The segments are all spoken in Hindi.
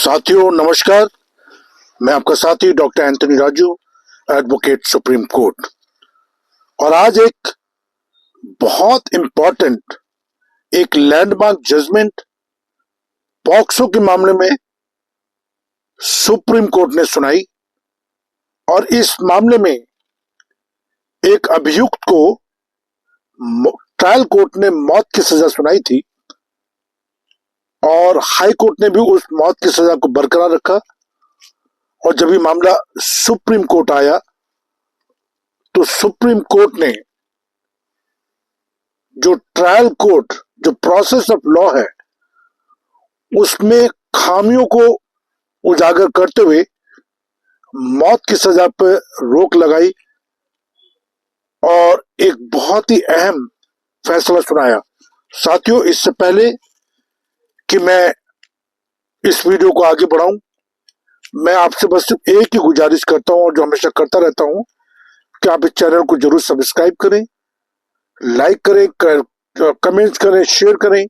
साथियों नमस्कार। मैं आपका साथी doctor Anthony Raju, advocate supreme court. और आज एक बहुत इंपॉर्टेंट एक लैंडमार्क जजमेंट पॉक्सो के मामले में सुप्रीम कोर्ट ने सुनाई। और इस मामले में एक अभियुक्त को ट्रायल कोर्ट ने मौत की सजा सुनाई थी और हाई कोर्ट ने भी उस मौत की सजा को बरकरार रखा। और जब ये मामला सुप्रीम कोर्ट आया तो सुप्रीम कोर्ट ने जो ट्रायल कोर्ट जो प्रोसेस ऑफ लॉ है उसमें खामियों को उजागर करते हुए मौत की सजा पर रोक लगाई और एक बहुत ही अहम फैसला सुनाया। साथियों, इससे पहले कि मैं इस वीडियो को आगे बढ़ाऊं, मैं आपसे बस सिर्फ एक ही गुजारिश करता हूं और जो हमेशा करता रहता हूं कि आप इस चैनल को जरूर सब्सक्राइब करें, लाइक करें, कमेंट्स करें, शेयर करें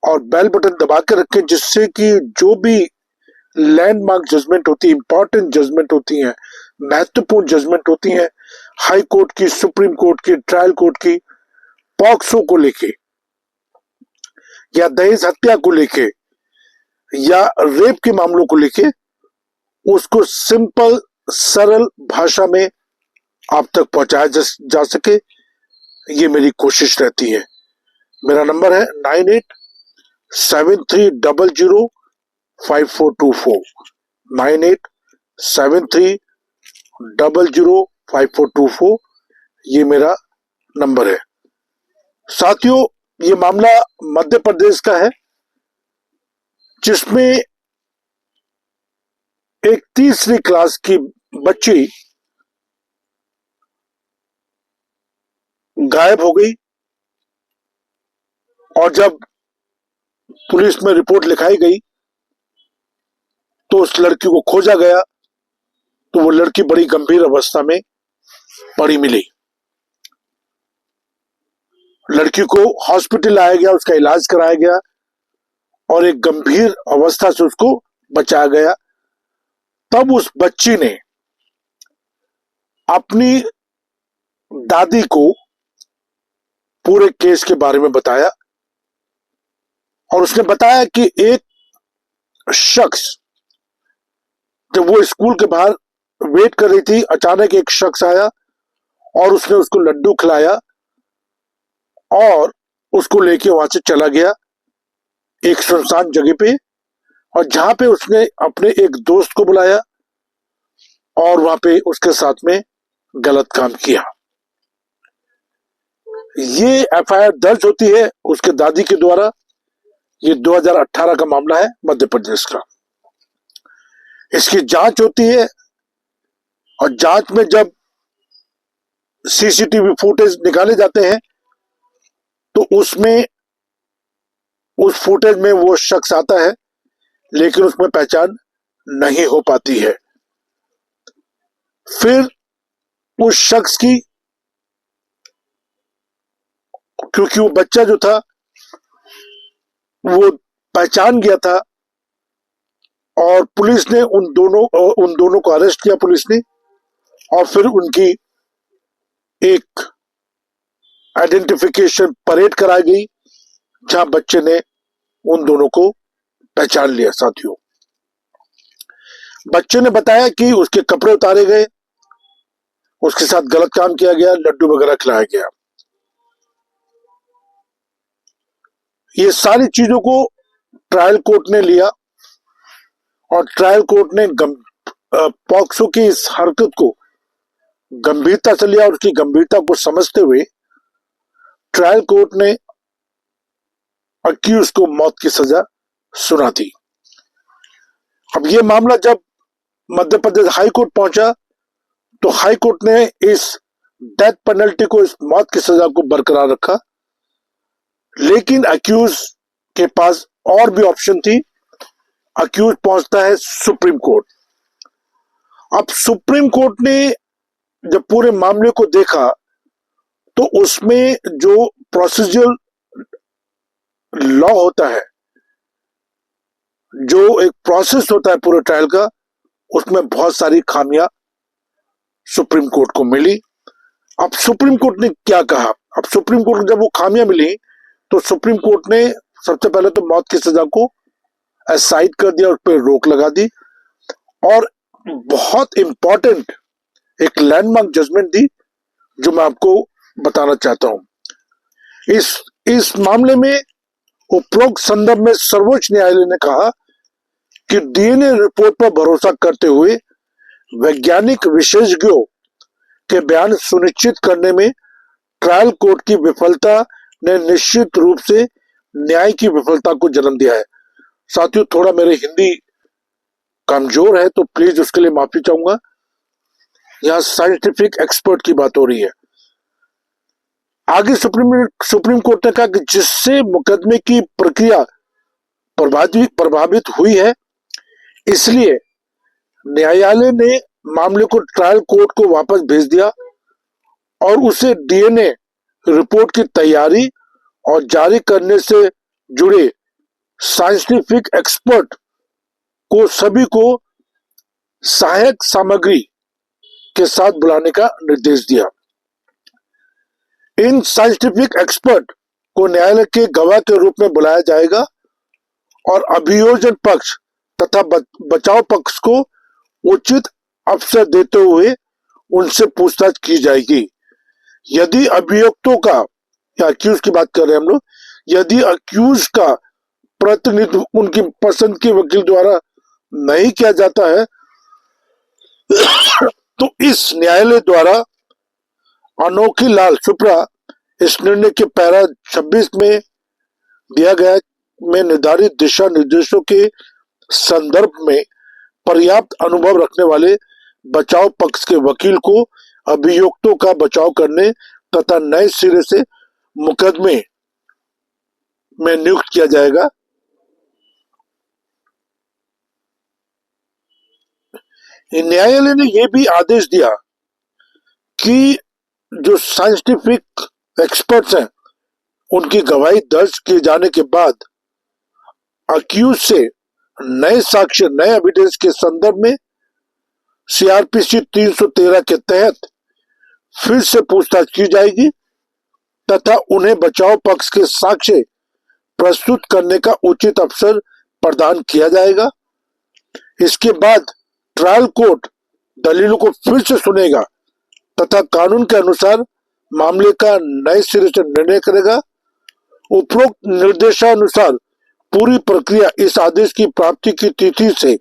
और बेल बटन दबा के रखें, जिससे कि जो भी लैंडमार्क जजमेंट होती है, इंपॉर्टेंट जजमेंट होती हैं, महत्वपूर्ण जजमेंट होती हैं, हाई कोर्ट की, सुप्रीम कोर्ट की, ट्रायल कोर्ट की, पॉक्सो को लेके या दहेज हत्या को लेके या रेप के मामलों को लेके, उसको सिंपल सरल भाषा में आप तक पहुंचाया जा सके, ये मेरी कोशिश रहती है। मेरा नंबर है 9873005424 9873005424 ये मेरा नंबर है। साथियों, ये मामला मध्य प्रदेश का है, जिसमें एक तीसरी क्लास की बच्ची गायब हो गई और जब पुलिस में रिपोर्ट लिखाई गई तो उस लड़की को खोजा गया तो वो लड़की बड़ी गंभीर अवस्था में पड़ी मिली। लड़की को हॉस्पिटल लाया गया, उसका इलाज कराया गया और एक गंभीर अवस्था से उसको बचाया गया। तब उस बच्ची ने अपनी दादी को पूरे केस के बारे में बताया और उसने बताया कि एक शख्स, जब वो स्कूल के बाहर वेट कर रही थी, अचानक एक शख्स आया और उसने उसको लड्डू खिलाया और उसको लेके वहां से चला गया एक सुनसान जगह पे, और जहां पे उसने अपने एक दोस्त को बुलाया और वहां पे उसके साथ में गलत काम किया। ये एफआईआर दर्ज होती है उसके दादी के द्वारा। ये 2018 का मामला है मध्य प्रदेश का। इसकी जांच होती है और जांच में जब सीसीटीवी फुटेज निकाले जाते हैं तो उसमें उस फुटेज में वो शख्स आता है, लेकिन उसमें पहचान नहीं हो पाती है। फिर उस शख्स की, क्योंकि वो बच्चा जो था वो पहचान गया था और पुलिस ने उन दोनों को अरेस्ट किया पुलिस ने, और फिर उनकी एक आइडेंटिफिकेशन परेड कराई गई जहां बच्चे ने उन दोनों को पहचान लिया। साथियों, बच्चे ने बताया कि उसके कपड़े उतारे गए, उसके साथ गलत काम किया गया, लड्डू वगैरह खिलाया गया। ये सारी चीजों को ट्रायल कोर्ट ने लिया और ट्रायल कोर्ट ने पॉक्सो की इस हरकत को गंभीरता से लिया और उसकी गंभीरता को समझते हुए ट्रायल कोर्ट ने अक्यूज को मौत की सजा सुना दी। अब ये मामला जब मध्य प्रदेश हाई कोर्ट पहुंचा तो हाई कोर्ट ने इस डेथ पेनल्टी को, इस मौत की सजा को बरकरार रखा, लेकिन अक्यूज के पास और भी ऑप्शन थी। अक्यूज पहुंचता है सुप्रीम कोर्ट। अब सुप्रीम कोर्ट ने जब पूरे मामले को देखा तो उसमें जो प्रोसीजरल लॉ होता है जो एक प्रोसेस होता है पूरे ट्रायल का, उसमें बहुत सारी खामियां सुप्रीम कोर्ट को मिली। अब सुप्रीम कोर्ट ने क्या कहा? अब सुप्रीम कोर्ट को जब वो खामियां मिली तो सुप्रीम कोर्ट ने सबसे पहले तो मौत की सजा को असाइड कर दिया, उस पर रोक लगा दी, और बहुत इंपॉर्टेंट एक लैंडमार्क जजमेंट दी जो मैं आपको बताना चाहता हूं। इस मामले में उपरोक्त संदर्भ में सर्वोच्च न्यायालय ने कहा कि डीएनए रिपोर्ट पर भरोसा करते हुए वैज्ञानिक विशेषज्ञों के बयान सुनिश्चित करने में ट्रायल कोर्ट की विफलता ने निश्चित रूप से न्याय की विफलता को जन्म दिया है। साथियों, थोड़ा मेरे हिंदी कमजोर है तो प्लीज उसके लिए माफी चाहूंगा। यहाँ साइंटिफिक एक्सपर्ट की बात हो रही है। आगे सुप्रीम कोर्ट ने कहा कि जिससे मुकदमे की प्रक्रिया प्रभावित हुई है, इसलिए न्यायालय ने मामले को ट्रायल कोर्ट को वापस भेज दिया और उसे डीएनए रिपोर्ट की तैयारी और जारी करने से जुड़े साइंटिफिक एक्सपर्ट को सभी को सहायक सामग्री के साथ बुलाने का निर्देश दिया। इन साइंटिफिक एक्सपर्ट को न्यायालय के गवाह के रूप में बुलाया जाएगा और अभियोजन पक्ष तथा बचाव पक्ष को उचित अवसर देते हुए उनसे पूछताछ की जाएगी। यदि अभियुक्तों का, या अक्यूज की बात कर रहे हैं हम लोग, यदि अक्यूज का प्रतिनिधित्व उनकी पसंद के वकील द्वारा नहीं किया जाता है तो इस न्यायालय द्वारा अनोखी लाल सुप्रा इस निर्णय के पैरा 26 में दिया गया में निर्धारित दिशा निर्देशों के संदर्भ में पर्याप्त अनुभव रखने वाले बचाव पक्ष के वकील को अभियुक्तों का बचाव करने तथा नए सिरे से मुकदमे में नियुक्त किया जाएगा। न्यायालय ने यह भी आदेश दिया कि जो साइंटिफिक एक्सपर्ट्स हैं उनकी गवाही दर्ज किए जाने के बाद अक्यूज से नए साक्ष्य, नए एविडेंस के संदर्भ में सीआरपीसी 313 के तहत फिर से पूछताछ की जाएगी तथा उन्हें बचाव पक्ष के साक्ष्य प्रस्तुत करने का उचित अवसर प्रदान किया जाएगा। इसके बाद ट्रायल कोर्ट दलीलों को फिर से सुनेगा तथा कानून के अनुसार मामले का नए सिरे से निर्णय करेगा। उपरोक्त निर्देशानुसार पूरी प्रक्रिया इस आदेश की प्राप्ति की तिथि से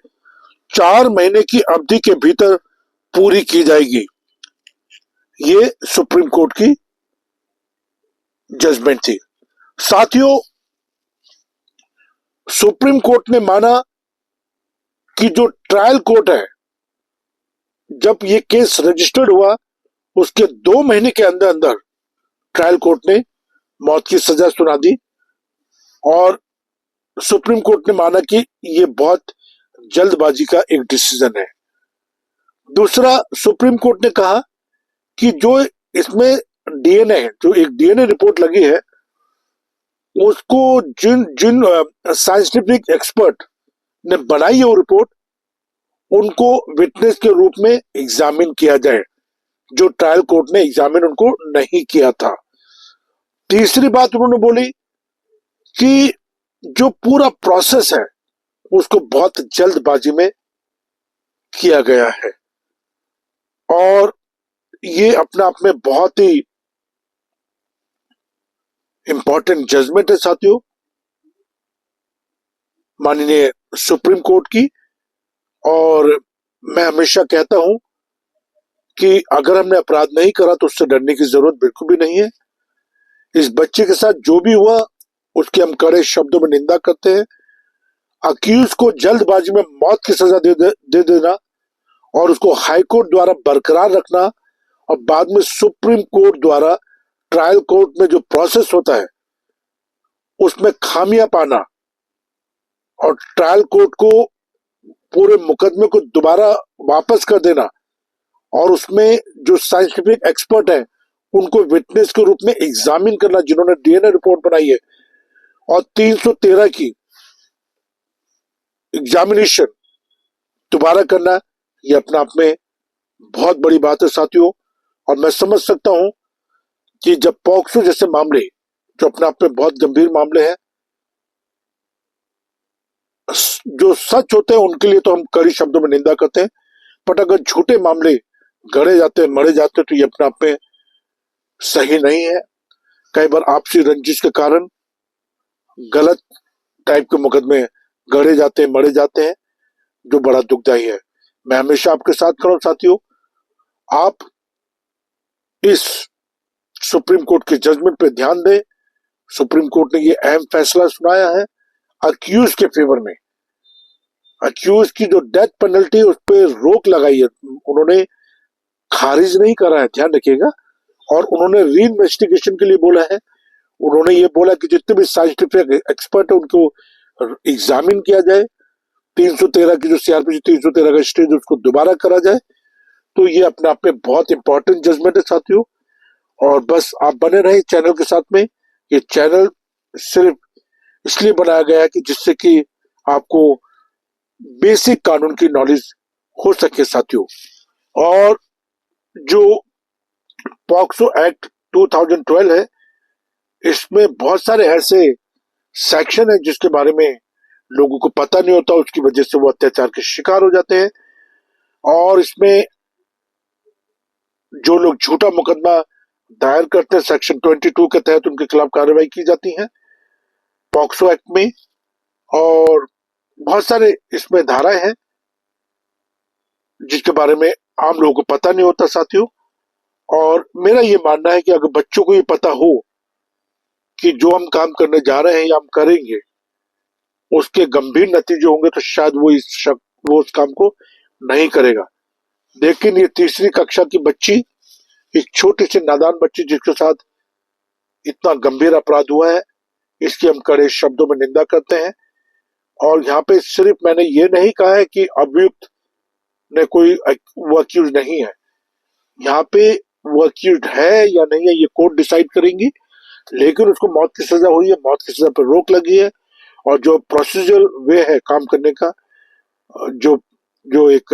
4 महीने की अवधि के भीतर पूरी की जाएगी। ये सुप्रीम कोर्ट की जजमेंट थी। साथियों, सुप्रीम कोर्ट ने माना कि जो ट्रायल कोर्ट है, जब ये केस रजिस्टर्ड हुआ उसके 2 महीने के अंदर अंदर ट्रायल कोर्ट ने मौत की सजा सुना दी और सुप्रीम कोर्ट ने माना कि ये बहुत जल्दबाजी का एक डिसीजन है। दूसरा, सुप्रीम कोर्ट ने कहा कि जो इसमें डीएनए, जो एक डीएनए रिपोर्ट लगी है, उसको जिन जिन साइंटिफिक एक्सपर्ट ने बनाई है वो रिपोर्ट, उनको विटनेस के रूप में एग्जामिन किया जाए, जो ट्रायल कोर्ट ने एग्जामिन उनको नहीं किया था। तीसरी बात उन्होंने बोली कि जो पूरा प्रोसेस है उसको बहुत जल्दबाजी में किया गया है और ये अपने आप में बहुत ही इंपॉर्टेंट जजमेंट है साथियों माननीय सुप्रीम कोर्ट की। और मैं हमेशा कहता हूं कि अगर हमने अपराध नहीं करा तो उससे डरने की जरूरत बिल्कुल भी नहीं है। इस बच्चे के साथ जो भी हुआ उसकी हम कड़े शब्दों में निंदा करते हैं। अक्यूज को जल्दबाजी में मौत की सजा दे देना और उसको हाईकोर्ट द्वारा बरकरार रखना और बाद में सुप्रीम कोर्ट द्वारा ट्रायल कोर्ट में जो प्रोसेस होता है उसमें खामियां पाना और ट्रायल कोर्ट को पूरे मुकदमे को दोबारा वापस कर देना और उसमें जो साइंटिफिक एक्सपर्ट हैं उनको विटनेस के रूप में एग्जामिन करना, जिन्होंने डीएनए रिपोर्ट बनाई है, और 313 की एग्जामिनेशन दोबारा करना, ये अपने आप में बहुत बड़ी बात है साथियों। और मैं समझ सकता हूं कि जब पॉक्सो जैसे मामले, जो अपने आप में बहुत गंभीर मामले हैं, जो सच होते हैं उनके लिए तो हम कड़ी शब्दों में निंदा करते हैं, बट अगर झूठे मामले गढ़े जाते हैं, मरे जाते हैं, तो ये अपने आप में सही नहीं है। कई बार आपसी रंजिश के कारण गलत टाइप के मुकदमे गढ़े जाते हैं, मरे जाते हैं, जो बड़ा दुखदायी है। मैं हमेशा आपके साथ खड़ा हूं साथियों। आप इस सुप्रीम कोर्ट के जजमेंट पे ध्यान दें। सुप्रीम कोर्ट ने ये अहम फैसला सुनाया है अक्यूज के फेवर में। अक्यूज की जो डेथ पेनल्टी, उस पर रोक लगाई है, उन्होंने खारिज नहीं करा है, ध्यान रखिएगा। और उन्होंने री इन्वेस्टिगेशन के लिए बोला है। उन्होंने ये बोला कि जितने भी साइंटिफिक एक्सपर्ट है उनको एग्जामिन किया जाए, 313 की जो सीआरपीसी 313 का स्टेज उसको दोबारा करा जाए। तो ये अपने आप में बहुत इंपॉर्टेंट जजमेंट है साथियों। और बस आप बने रहे चैनल के साथ में। ये चैनल सिर्फ इसलिए बनाया गया है कि जिससे कि आपको बेसिक कानून की नॉलेज हो सके साथियों। और जो पॉक्सो एक्ट 2012 है, इसमें बहुत सारे ऐसे सेक्शन है जिसके बारे में लोगों को पता नहीं होता, उसकी वजह से वो अत्याचार के शिकार हो जाते हैं। और इसमें जो लोग झूठा मुकदमा दायर करते हैं, सेक्शन 22 के तहत उनके खिलाफ कार्रवाई की जाती है पॉक्सो एक्ट में। और बहुत सारे इसमें धाराएं हैं जिसके बारे में आम लोगों को पता नहीं होता साथियों। और मेरा ये मानना है कि अगर बच्चों को ये पता हो कि जो हम काम करने जा रहे हैं या हम करेंगे उसके गंभीर नतीजे होंगे, तो शायद वो उस काम को नहीं करेगा। लेकिन ये तीसरी कक्षा की बच्ची, एक छोटी सी नादान बच्ची जिसके साथ इतना गंभीर अपराध हुआ है, इसकी हम कड़े शब्दों में निंदा करते हैं। और यहाँ पे सिर्फ मैंने ये नहीं कहा है कि अभियुक्त ने कोई, वो अक्यूज नहीं है। यहाँ पे वो अक्यूज है या नहीं है ये कोर्ट डिसाइड करेंगी। लेकिन उसको मौत की सजा हुई है, मौत की सजा पर रोक लगी है। और जो प्रोसीजर वे है काम करने का, जो जो एक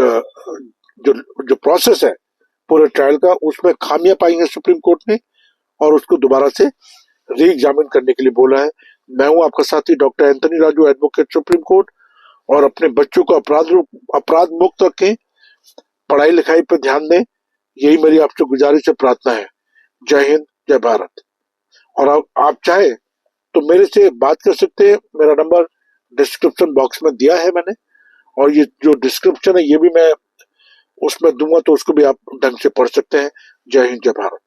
जो जो प्रोसेस है पूरे ट्रायल का, उसमें खामियां पाई हैं सुप्रीम कोर्ट ने और उसको दोबारा से री एग्जामिन करने के लिए बोला है। मैं हूं आपका साथी doctor Anthony Raju, advocate supreme court. और अपने बच्चों को अपराध मुक्त रखें, पढ़ाई लिखाई पर ध्यान दें, यही मेरी आपसे गुजारिश है, प्रार्थना है। जय हिंद, जय भारत। और आप चाहे तो मेरे से बात कर सकते हैं, मेरा नंबर डिस्क्रिप्शन बॉक्स में दिया है मैंने। और ये जो डिस्क्रिप्शन है ये भी मैं उसमें दूंगा, तो उसको भी आप ढंग से पढ़ सकते हैं। जय हिंद, जय भारत।